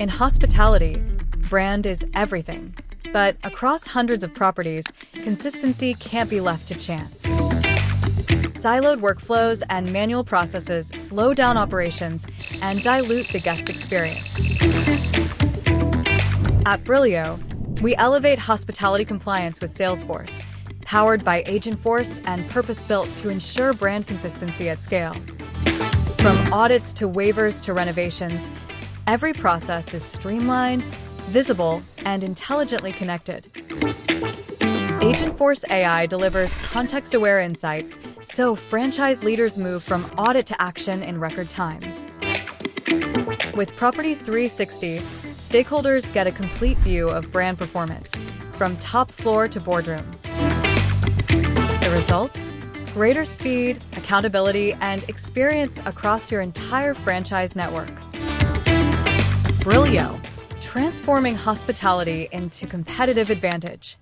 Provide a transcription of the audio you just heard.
In hospitality, brand is everything. But across hundreds of properties, consistency can't be left to chance. Siloed workflows and manual processes slow down operations and dilute the guest experience. At Brillio, we elevate hospitality compliance with Salesforce, powered by Agentforce and purpose-built to ensure brand consistency at scale. From audits to waivers to renovations, every process is streamlined, visible, and intelligently connected. Agentforce AI delivers context-aware insights, so franchise leaders move from audit to action in record time. With Property 360, stakeholders get a complete view of brand performance, from top floor to boardroom. The results? Greater speed, accountability, and experience across your entire franchise network. Brillio, transforming hospitality into competitive advantage.